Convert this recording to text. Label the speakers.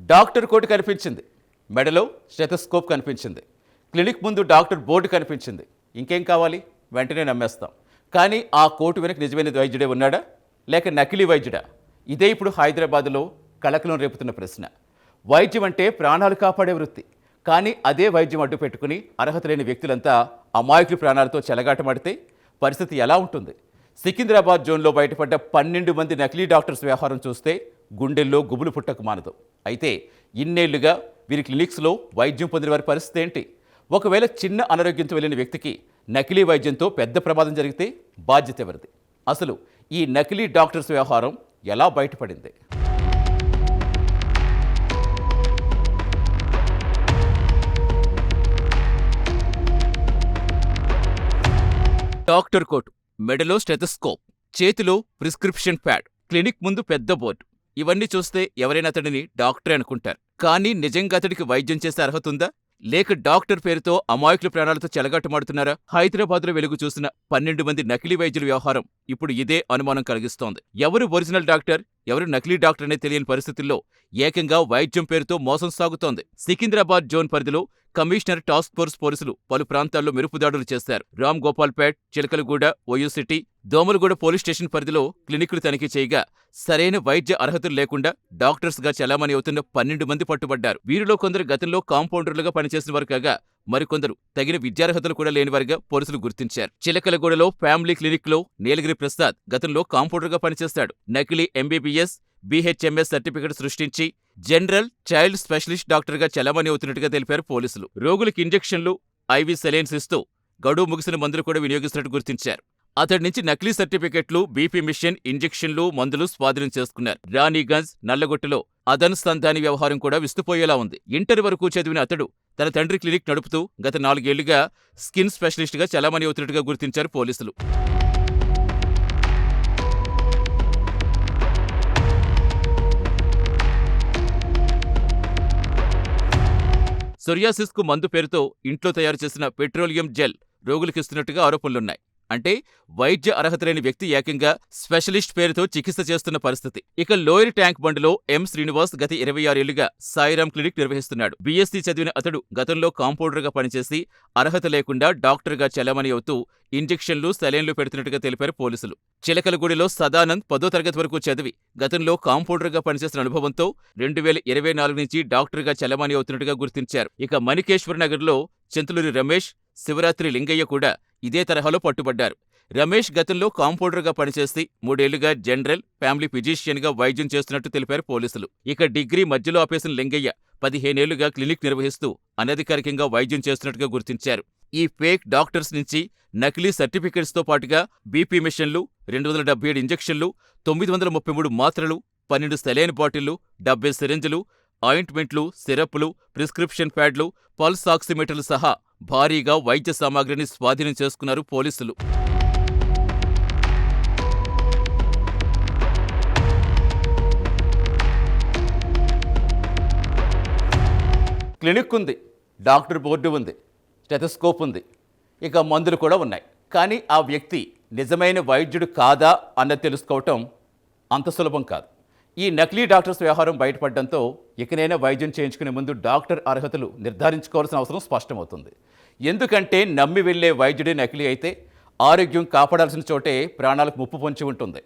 Speaker 1: Doctor coat కనిపించింది, మెడలో stethoscope కనిపించింది, క్లినిక్ ముందు డాక్టర్ బోర్డు కనిపించింది. ఇంకేం కావాలి? వెంటనే నమ్మేస్తాం. కానీ ఆ కోటు వెనక నిజమైన వైద్యుడే ఉన్నాడా, లేక నకిలీ వైద్యుడా? ఇదే ఇప్పుడు హైదరాబాద్లో కలకలం రేపుతున్న ప్రశ్న. వైద్యం అంటే ప్రాణాలు కాపాడే వృత్తి. కానీ అదే వైద్యం అడ్డు పెట్టుకుని అర్హత లేని వ్యక్తులంతా అమాయకుల ప్రాణాలతో చెలగాటమాడితే పరిస్థితి ఎలా ఉంటుంది? సికింద్రాబాద్ జోన్లో బయటపడ్డ 12 మంది నకిలీ డాక్టర్స్ వ్యవహారం చూస్తే గుండెల్లో గుబులు పుట్టకు మానదు. అయితే ఇన్నేళ్లుగా వీరి క్లినిక్స్లో వైద్యం పొందిన వారి పరిస్థితి ఏంటి? ఒకవేళ చిన్న అనారోగ్యంతో వెళ్ళిన వ్యక్తికి నకిలీ వైద్యంతో పెద్ద ప్రమాదం జరిగితే బాధ్యత ఎవరిది? అసలు ఈ నకిలీ డాక్టర్స్ వ్యవహారం ఎలా బయటపడింది? డాక్టర్ కోటు, మెడలో స్టెథోస్కోప్, చేతిలో ప్రిస్క్రిప్షన్ ప్యాడ్, క్లినిక్ ముందు పెద్ద బోర్డు. ఇవన్నీ చూస్తే ఎవరైనా అతడిని డాక్టరే అనుకుంటారు. కానీ నిజంగా అతడికి వైద్యం చేసే అర్హత ఉందా? లేక డాక్టర్ పేరుతో అమాయకుల ప్రాణాలతో చెలగాటమాడుతున్నారా? హైదరాబాద్లో వెలుగు చూసిన 12 మంది నకిలీ వైద్యుల వ్యవహారం ఇప్పుడు ఇదే అనుమానం కలిగిస్తోంది. ఎవరు ఒరిజినల్ డాక్టర్, ఎవరు నకిలీ డాక్టర్ అనే తెలియని పరిస్థితుల్లో ఏకంగా వైద్యం పేరుతో మోసం సాగుతోంది. సికింద్రాబాద్ జోన్ పరిధిలో కమిషనర్ టాస్క్ ఫోర్స్ పోలీసులు పలు ప్రాంతాల్లో మెరుపుదాడులు చేశారు. Ram Gopalpet, Chilkalguda, OU city, Domalguda police station పరిధిలో క్లినిక్లు తనిఖీ చేయగా సరైన వైద్య అర్హతలు లేకుండా డాక్టర్స్ గా చలామణి అవుతున్న 12 మంది పట్టుబడ్డారు. వీరిలో కొందరు గతంలో కాంపౌండర్లుగా పనిచేసిన వారు కాగా మరికొందరు తగిన విద్యార్హతలు కూడా లేనివారిగా పోలీసులు గుర్తించారు. చిలకలగూడలో ఫ్యామిలీ క్లినిక్ లో నీలగిరి ప్రసాద్ గతంలో కాంపౌండర్గా పనిచేస్తాడు. నకిలీ ఎంబీబీఎస్, బీహెచ్ఎంఎస్ సర్టిఫికెట్ సృష్టించి జనరల్, చైల్డ్ స్పెషలిస్ట్ డాక్టర్గా చలామణి అవుతున్నట్టుగా తెలిపారు పోలీసులు. రోగులకు ఇంజెక్షన్లు, ఐవీ సెలైన్స్ ఇస్తూ గడువు ముగిసిన మందులు కూడా వినియోగిస్తున్నట్టు గుర్తించారు. అతడి నుంచి నకిలీ సర్టిఫికెట్లు, బీపీ మిషన్, ఇంజెక్షన్లు, మందులు స్వాధీనం చేసుకున్నారు. రాణిగంజ్, నల్లగొట్టులో అదనుసంధాని వ్యవహారం కూడా విస్తుపోయేలా ఉంది. ఇంటర్ వరకు చదివిన అతడు తన తండ్రి క్లినిక్ నడుపుతూ గత 4 ఏళ్లుగా స్కిన్ స్పెషలిస్ట్గా చలామణి అవుతున్నట్టుగా గుర్తించారు పోలీసులు. సొరియాసిస్కు మందు పేరుతో ఇంట్లో తయారు చేసిన పెట్రోలియం జెల్ రోగులకిస్తున్నట్టుగా ఆరోపణలున్నాయి. అంటే వైద్య అర్హత లేని వ్యక్తి ఏకంగా స్పెషలిస్ట్ పేరుతో చికిత్స చేస్తున్న పరిస్థితి. ఇక లోయర్ ట్యాంక్ బండ్లో ఎం శ్రీనివాస్ గత 26 ఏళ్లుగా సాయిరాం క్లినిక్ నిర్వహిస్తున్నాడు. బీఎస్సీ చదివిన అతడు గతంలో కాంపౌండర్గా పనిచేసి అర్హత లేకుండా డాక్టర్గా చలామణి అవుతూ ఇంజెక్షన్లు, సెలైన్లు పెడుతున్నట్టుగా తెలిపారు పోలీసులు. చిలకలగూడిలో సదానంద్ 10వ తరగతి వరకు చదివి గతంలో కాంపౌండర్గా పనిచేసిన అనుభవంతో 2024 నుంచి డాక్టర్గా చలామణి అవుతున్నట్టుగా గుర్తించారు. ఇక మణికేశ్వర నగర్లో చింతలూరి రమేష్, శివరాత్రి లింగయ్య కూడా ఇదే తరహాలో పట్టుబడ్డారు. రమేష్ గతంలో కాంపౌండర్గా పనిచేసి 3 ఏళ్లుగా జనరల్, ఫ్యామిలీ ఫిజిషియన్గా వైద్యం చేస్తున్నట్టు తెలిపారు పోలీసులు. ఇక డిగ్రీ మధ్యలో ఆపేసిన లింగయ్య 15 ఏళ్లుగా క్లినిక్ నిర్వహిస్తూ అనధికారికంగా వైద్యం చేస్తున్నట్టుగా గుర్తించారు. ఈ ఫేక్ డాక్టర్స్ నుంచి నకిలీ సర్టిఫికెట్స్తో పాటుగా బీపీ మిషన్లు, 277 ఇంజెక్షన్లు, 933 మాత్రలు, 12 సెలైన్ బాటిళ్లు, 70 సిరింజులు, ఆయింట్మెంట్లు, సిరప్లు, ప్రిస్క్రిప్షన్ ప్యాడ్లు, పల్స్ ఆక్సిమీటర్లు సహా భారీగా వైద్య సామాగ్రిని స్వాధీనం చేసుకున్నారు పోలీసులు. క్లినిక్ ఉంది, డాక్టర్ బోర్డు ఉంది, స్టెథోస్కోప్ ఉంది, ఇక మందులు కూడా ఉన్నాయి. కానీ ఆ వ్యక్తి నిజమైన వైద్యుడు కాదా అన్నది తెలుసుకోవటం అంత సులభం కాదు. ఈ నకిలీ డాక్టర్స్ వ్యవహారం బయటపడడంతో ఇకనైనా వైద్యం చేయించుకునే ముందు డాక్టర్ అర్హతలు నిర్ధారించుకోవాల్సిన అవసరం స్పష్టమవుతుంది. ఎందుకంటే నమ్మి వెళ్లే వైద్యుడే నకిలీ అయితే ఆరోగ్యం కాపాడాల్సిన చోటే ప్రాణాలకు ముప్పు పొంచి ఉంటుంది.